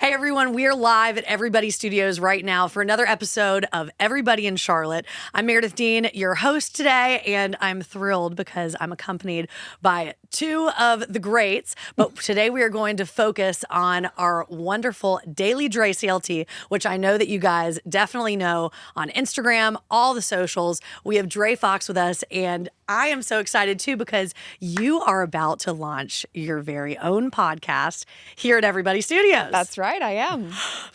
Hey everyone, we are live at Everybody Studios right now for another episode of Everybody in Charlotte. I'm Meredith Dean, your host today, and I'm thrilled because I'm accompanied by two of the greats. But today we are going to focus on our wonderful Daily Dre CLT, which I know that you guys definitely know on Instagram, all the socials. We have Dre Fox with us, and I am so excited too because you are about to launch your very own podcast here at Everybody Studios. That's right, I am.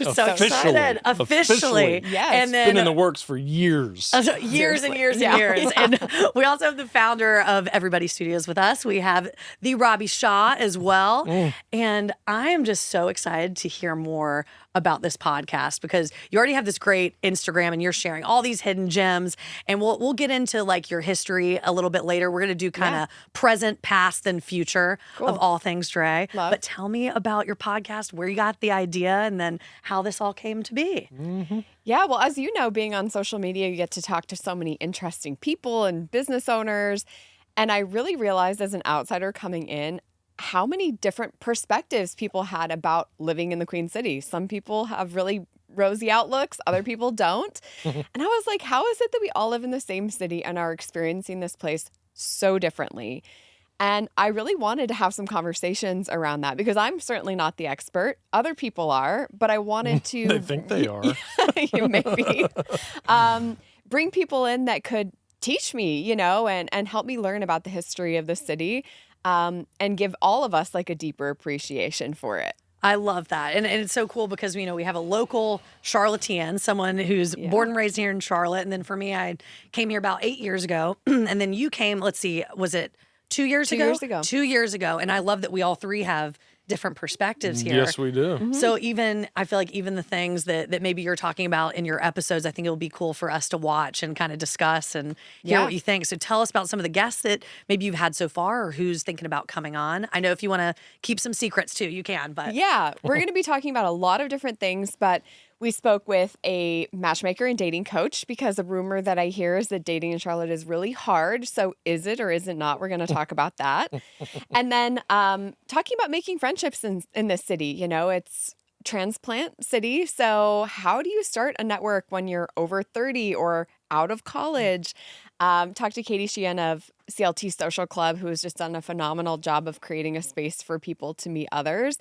So excited. Officially. Yes. And then, been in the works for years. Years and years and years. And we also have the founder of Everybody Studios with us. We have the Robbie Shaw as well. And I am just so excited to hear more about this podcast because you already have this great Instagram and you're sharing all these hidden gems. And we'll get into like your history a little bit later. We're going to do kind of present, past, and future of all things Dre. Love. But tell me about your podcast, where you got the idea, and then how this all came to be. Yeah, well, as you know, being on social media, you get to talk to so many interesting people and business owners. And I really realized as an outsider coming in, how many different perspectives people had about living in the Queen City. Some people have really rosy outlooks, other people don't. And I was like, how is it that we all live in the same city and are experiencing this place so differently? And I really wanted to have some conversations around that because I'm certainly not the expert. Other people are, but I wanted to... They think they are. You maybe. Bring people in that could teach me, you know, and help me learn about the history of the city. And give all of us like a deeper appreciation for it. I love that. And it's so cool because, you know, we have a local Charlottean, someone who's born and raised here in Charlotte. And then for me, I came here about 8 years ago. And then you came, let's see, was it 2 years ago? 2 years ago. 2 years ago. And I love that we all three have different perspectives here. Yes, we do. So even, I feel like even the things that maybe you're talking about in your episodes, I think it'll be cool for us to watch and kind of discuss and hear what you think. So tell us about some of the guests that maybe you've had so far or who's thinking about coming on. I know if you want to keep some secrets too, you can, but. Yeah, we're going to be talking about a lot of different things, but we spoke with a matchmaker and dating coach because a rumor that I hear is that dating in Charlotte is really hard. So is it or is it not? We're going to talk about that. And then talking about making friendships in this city. You know, it's transplant city. So how do you start a network when you're over 30 or out of college? Talked to Katie Sheehan of CLT Social Club, who has just done a phenomenal job of creating a space for people to meet others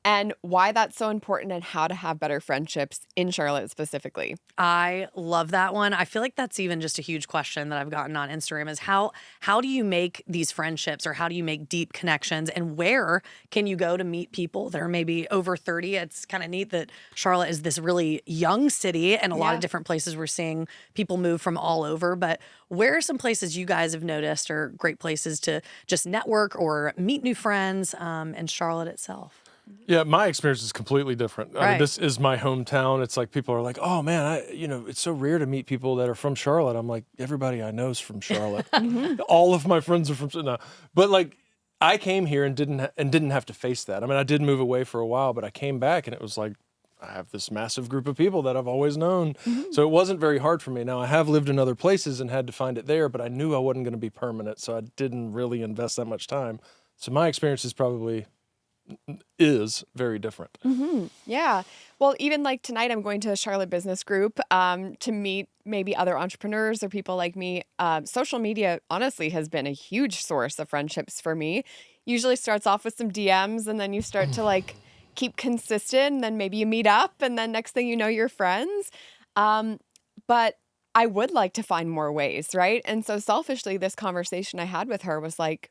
and why that's so important and how to have better friendships in Charlotte specifically. I love that one. I feel like that's even just a huge question that I've gotten on Instagram is how do you make these friendships or how do you make deep connections and where can you go to meet people that are maybe over 30? It's kind of neat that Charlotte is this really young city and a lot of different places we're seeing people move from all over. But where are some places you guys have noticed are great places to just network or meet new friends in Charlotte itself? Yeah, my experience is completely different. I mean, this is my hometown. It's like people are like, "Oh man, it's so rare to meet people that are from Charlotte." I'm like, everybody I know is from Charlotte. All of my friends are from no. But like, I came here and didn't have to face that. I mean, I did move away for a while, but I came back and it was like, I have this massive group of people that I've always known. So it wasn't very hard for me. Now, I have lived in other places and had to find it there, but I knew I wasn't going to be permanent, so I didn't really invest that much time. So my experience is very different. Yeah. Well, even like tonight, I'm going to a Charlotte Business Group to meet maybe other entrepreneurs or people like me. Social media, honestly, has been a huge source of friendships for me. Usually starts off with some DMs, and then you start to like keep consistent, and then maybe you meet up, and then next thing you know, you're friends. But I would like to find more ways, right? And so selfishly, this conversation I had with her was like,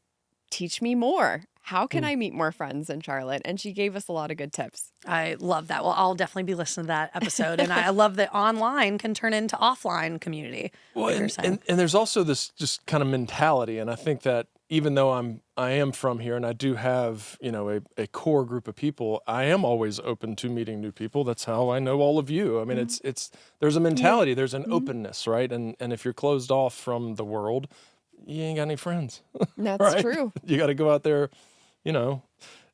teach me more. How can I meet more friends in Charlotte? And she gave us a lot of good tips. I love that. Well, I'll definitely be listening to that episode. And I love that online can turn into offline community. Well, and there's also this just kind of mentality. And I think that even though I am from here and I do have, a core group of people, I am always open to meeting new people. That's how I know all of you. I mean, it's there's a mentality, there's an openness, right? And if you're closed off from the world, you ain't got any friends. That's right? true. You got to go out there,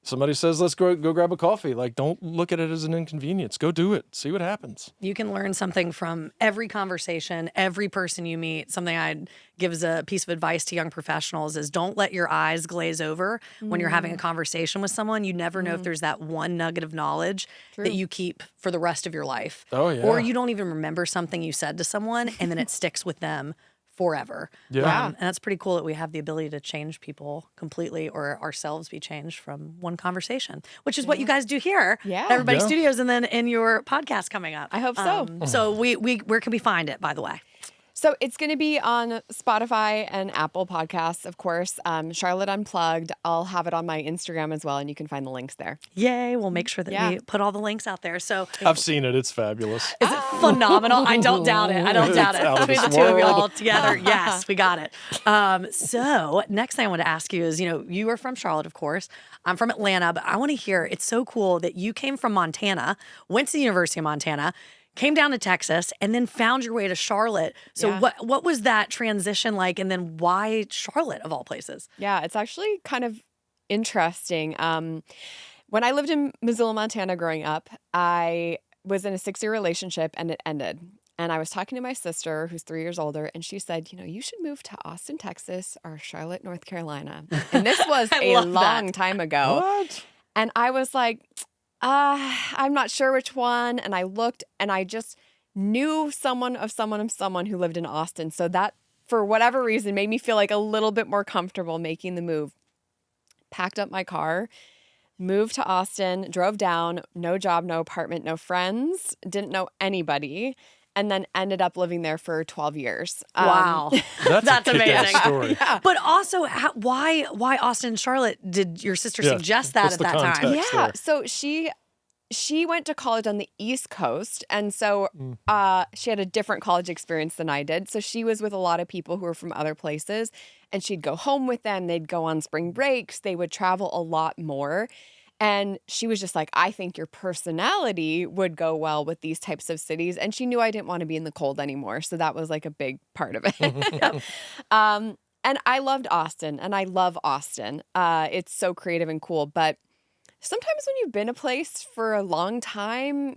somebody says, let's go grab a coffee. Like, don't look at it as an inconvenience. Go do it. See what happens. You can learn something from every conversation, every person you meet. Something I'd give as a piece of advice to young professionals is don't let your eyes glaze over when you're having a conversation with someone. You never know if there's that one nugget of knowledge that you keep for the rest of your life. Oh, yeah. Or you don't even remember something you said to someone and then it sticks with them forever. Yeah. And that's pretty cool that we have the ability to change people completely or ourselves be changed from one conversation, which is what you guys do here at Everybody Studios and then in your podcast coming up. I hope so. So we where can we find it, by the way? So it's going to be on Spotify and Apple Podcasts, of course. Charlotte Unplugged. I'll have it on my Instagram as well, and you can find the links there. Yay. We'll make sure that we put all the links out there. So I've seen it. It's fabulous. Is it phenomenal? I don't doubt it. I don't doubt It's out it. of Between the this two of you world. all together. Yes, we got it. So next thing I want to ask you is, you are from Charlotte, of course. I'm from Atlanta, but I want to hear, it's so cool that you came from Montana, went to the University of Montana, came down to Texas, and then found your way to Charlotte. So what was that transition like? And then why Charlotte of all places? Yeah, it's actually kind of interesting. When I lived in Missoula, Montana growing up, I was in a 6-year relationship and it ended. And I was talking to my sister, who's 3 years older, and she said, you should move to Austin, Texas or Charlotte, North Carolina. And this was a long time ago. What? And I was like, I'm not sure which one. And I looked and I just knew someone who lived in Austin. So that, for whatever reason, made me feel like a little bit more comfortable making the move. Packed up my car, moved to Austin, drove down, no job, no apartment, no friends, didn't know anybody, and then ended up living there for 12 years. Wow. That's a kick-ass amazing. story. Yeah. But also, why Austin and Charlotte? Did your sister suggest that what's at the that time? context? Yeah. There. So she went to college on the East Coast. And so she had a different college experience than I did. So she was with a lot of people who were from other places. And she'd go home with them. They'd go on spring breaks. They would travel a lot more. And she was just like, I think your personality would go well with these types of cities. And she knew I didn't want to be in the cold anymore. So that was like a big part of it. And I loved Austin and I love Austin. It's so creative and cool. But sometimes when you've been a place for a long time,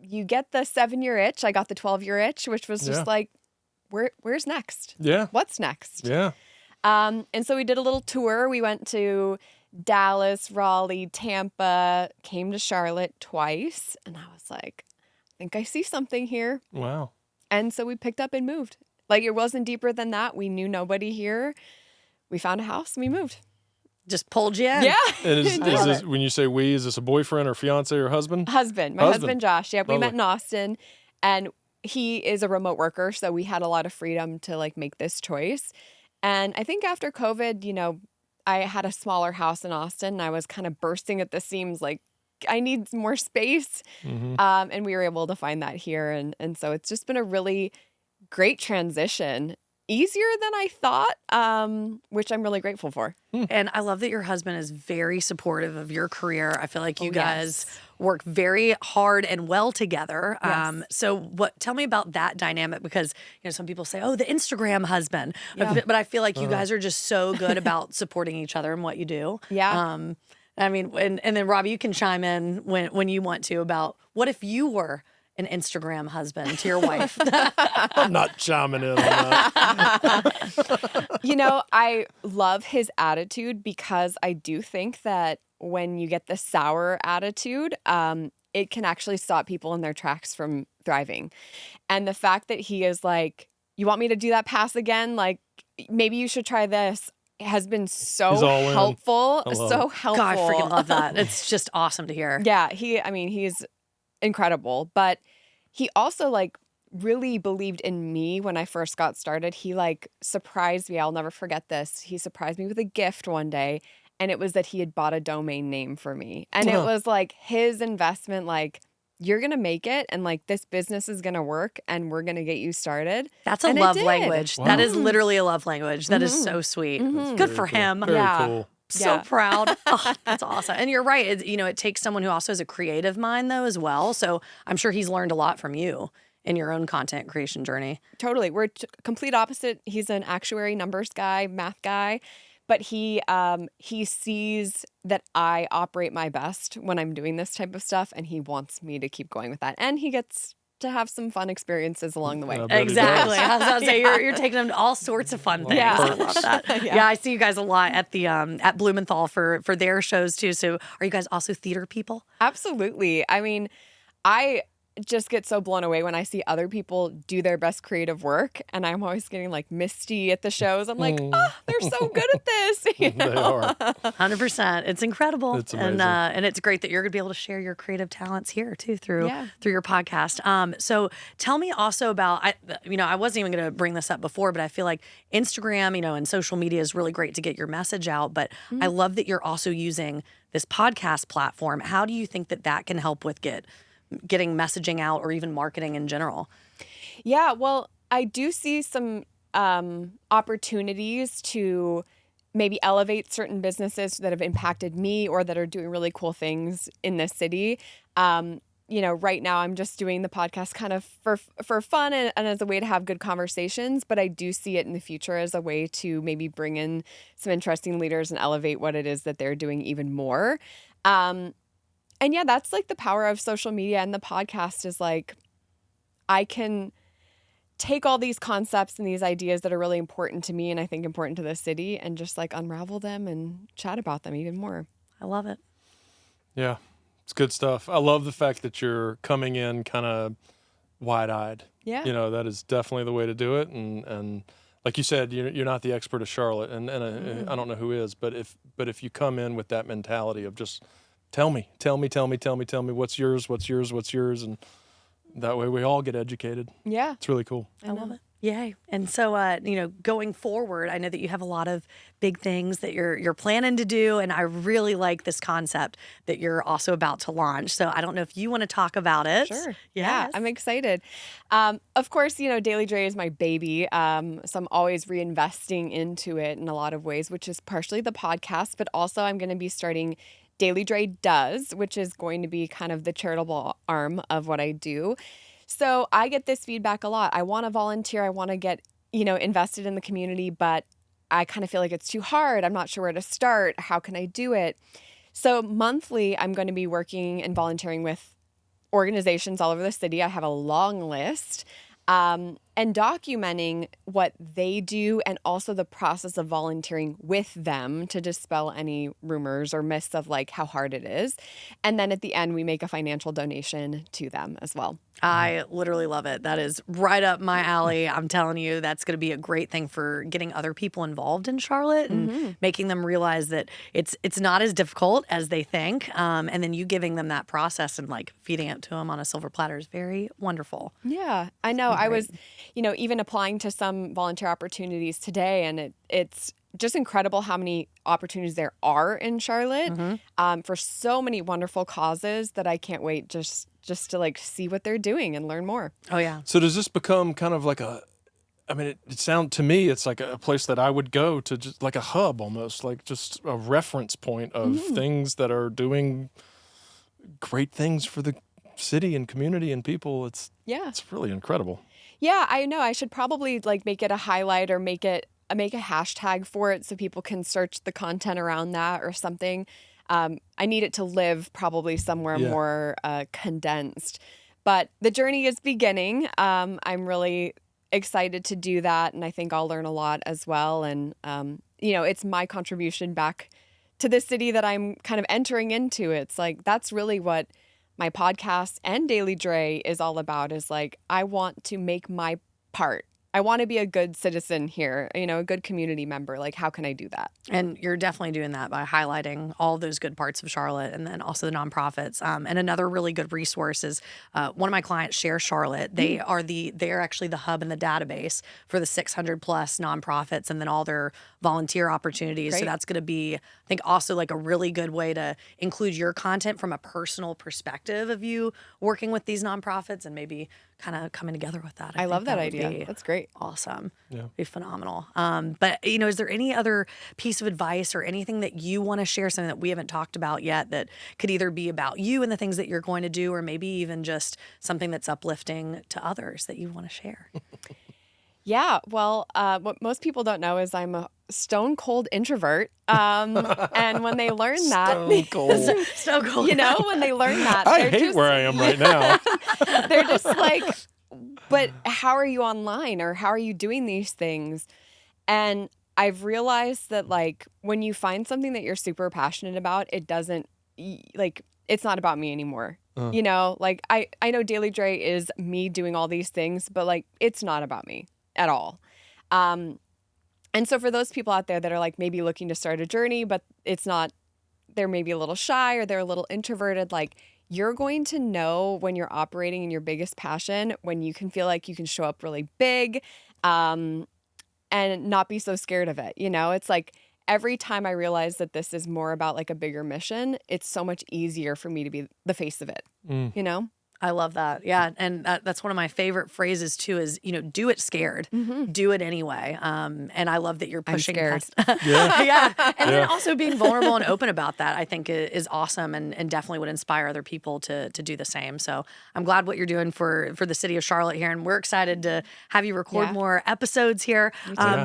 you get the 7-year itch. I got the 12-year itch, which was just like, where's next? Yeah. What's next? Yeah. And so we did a little tour. We went to Dallas, Raleigh, Tampa, came to Charlotte twice. And I was like, I think I see something here. Wow. And so we picked up and moved. Like, it wasn't deeper than that. We knew nobody here. We found a house and we moved. Just pulled you in. Yeah. And is this, when you say we, is this a boyfriend or fiance or husband? Husband. My husband Josh. Yep. We met in Austin and he is a remote worker. So we had a lot of freedom to like make this choice. And I think after COVID, I had a smaller house in Austin and I was kind of bursting at the seams, like I need more space. And we were able to find that here. And so it's just been a really great transition, easier than I thought, which I'm really grateful for. And I love that your husband is very supportive of your career. I feel like you guys work very hard and well together. So tell me about that dynamic, because some people say, oh, the Instagram husband. But I feel like you guys are just so good about supporting each other and what you do. Yeah. I mean, and then Robbie, you can chime in when you want to about what if you were an Instagram husband to your wife? I'm not chiming in on that. I love his attitude because I do think that when you get the sour attitude, it can actually stop people in their tracks from thriving. And the fact that he is like, you want me to do that pass again? Like, maybe you should try this, has been so helpful. So helpful. God, I freaking love that. It's just awesome to hear. Yeah, he's incredible. But he also really believed in me when I first got started. He surprised me. I'll never forget this. He surprised me with a gift one day, and it was that he had bought a domain name for me. And it was his investment, you're going to make it, and this business is going to work, and we're going to get you started. That's a love language. Wow. That is literally a love language. That is so sweet. Good for him. Very cool. So proud. Oh, that's awesome. And you're right. It takes someone who also has a creative mind, though, as well. So I'm sure he's learned a lot from you in your own content creation journey. Totally. We're complete opposite. He's an actuary, numbers guy, math guy. but he sees that I operate my best when I'm doing this type of stuff, and he wants me to keep going with that. And he gets to have some fun experiences along the way. I bet he Exactly. does. I was about to say you're taking them to all sorts of fun things. Yeah. I love that. Yeah, I see you guys a lot at the at Blumenthal for their shows too. So are you guys also theater people? Absolutely. I mean, I just get so blown away when I see other people do their best creative work, and I'm always getting like misty at the shows. I'm like, oh, they're so good at this. You know? They are. 100%. It's incredible. It's amazing. And it's great that you're going to be able to share your creative talents here too through your podcast. So tell me also about, I wasn't even going to bring this up before, but I feel like Instagram, and social media is really great to get your message out. But I love that you're also using this podcast platform. How do you think that can help with getting messaging out or even marketing in general? Yeah, well, I do see some opportunities to maybe elevate certain businesses that have impacted me or that are doing really cool things in this city. Right now I'm just doing the podcast kind of for fun and as a way to have good conversations, but I do see it in the future as a way to maybe bring in some interesting leaders and elevate what it is that they're doing even more. And yeah, that's like the power of social media and the podcast is like, I can take all these concepts and these ideas that are really important to me and I think important to the city and just like unravel them and chat about them even more. I love it. Yeah, it's good stuff. I love the fact that you're coming in kind of wide-eyed. Yeah. That is definitely the way to do it. And like you said, you're not the expert of Charlotte, and I don't know who is, but if you come in with that mentality of just tell me what's yours, and that way we all get educated. Yeah. It's really cool. I love it. Yay. And so, going forward, I know that you have a lot of big things that you're planning to do. And I really like this concept that you're also about to launch. So I don't know if you want to talk about it. Sure. Yeah, I'm excited. Of course, Daily Dre is my baby. So I'm always reinvesting into it in a lot of ways, which is partially the podcast, but also I'm going to be starting Daily Dre Does, which is going to be kind of the charitable arm of what I do. So I get this feedback a lot. I want to volunteer. I want to get, invested in the community, but I kind of feel like it's too hard. I'm not sure where to start. How can I do it? So monthly, I'm going to be working and volunteering with organizations all over the city. I have a long list. And documenting what they do and also the process of volunteering with them to dispel any rumors or myths of like how hard it is. And then at the end, we make a financial donation to them as well. I literally love it. That is right up my alley. I'm telling you, that's going to be a great thing for getting other people involved in Charlotte and making them realize that it's not as difficult as they think. And then you giving them that process and like feeding it to them on a silver platter is very wonderful. Yeah, I know. I was, even applying to some volunteer opportunities today, and it's just incredible how many opportunities there are in Charlotte for so many wonderful causes that I can't wait just to like see what they're doing and learn more. Oh, yeah. So does this become kind of like it sounds to me, it's like a place that I would go to, just like a hub almost, like just a reference point of things that are doing great things for the city and community and people. It's really incredible. Yeah, I know. I should probably like make it a highlight or make a hashtag for it so people can search the content around that or something. I need it to live probably somewhere more condensed. But the journey is beginning. I'm really excited to do that, and I think I'll learn a lot as well. And, it's my contribution back to the city that I'm kind of entering into. It's like that's really what my podcast and Daily Dre is all about, is like I want to make my part. I want to be a good citizen here, a good community member. Like, how can I do that? And you're definitely doing that by highlighting all those good parts of Charlotte and then also the nonprofits. And another really good resource is one of my clients, Share Charlotte. They are actually the hub and the database for the 600 plus nonprofits and then all their volunteer opportunities. Great. So that's going to be, I think, also like a really good way to include your content from a personal perspective of you working with these nonprofits and maybe kind of coming together with that. I love that idea. That's great. Awesome. Yeah. Be phenomenal. But, is there any other piece of advice or anything that you want to share, something that we haven't talked about yet that could either be about you and the things that you're going to do, or maybe even just something that's uplifting to others that you want to share? Yeah. Well, what most people don't know is I'm stone cold introvert. And when they learn that, Stone cold. So cool. you know, when they learn that, I they're hate just, where I am right now. they're just like, but how are you online, or how are you doing these things? And I've realized that, like, when you find something that you're super passionate about, it doesn't, like, it's not about me anymore. You know, like, I know Daily Dre is me doing all these things, but, like, it's not about me at all. And so for those people out there that are, like, maybe looking to start a journey, but it's not, they're maybe a little shy or they're a little introverted, like, you're going to know when you're operating in your biggest passion, when you can feel like you can show up really big, and not be so scared of it. You know, it's like every time I realize that this is more about like a bigger mission, it's so much easier for me to be the face of it, you know? I love that. Yeah. And that's one of my favorite phrases too is, you know, do it scared, do it anyway. And I love that you're pushing past. Yeah. And then also being vulnerable and open about that, I think is awesome and definitely would inspire other people to do the same. So I'm glad what you're doing for the city of Charlotte here. And we're excited to have you record more episodes here.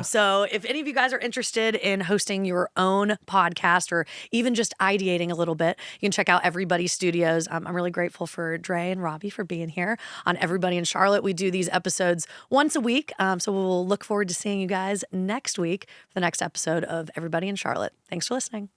So if any of you guys are interested in hosting your own podcast or even just ideating a little bit, you can check out Everybody Studios. I'm really grateful for Dre and Robbie for being here on Everybody in Charlotte. We do these episodes once a week, so we'll look forward to seeing you guys next week for the next episode of Everybody in Charlotte. Thanks for listening.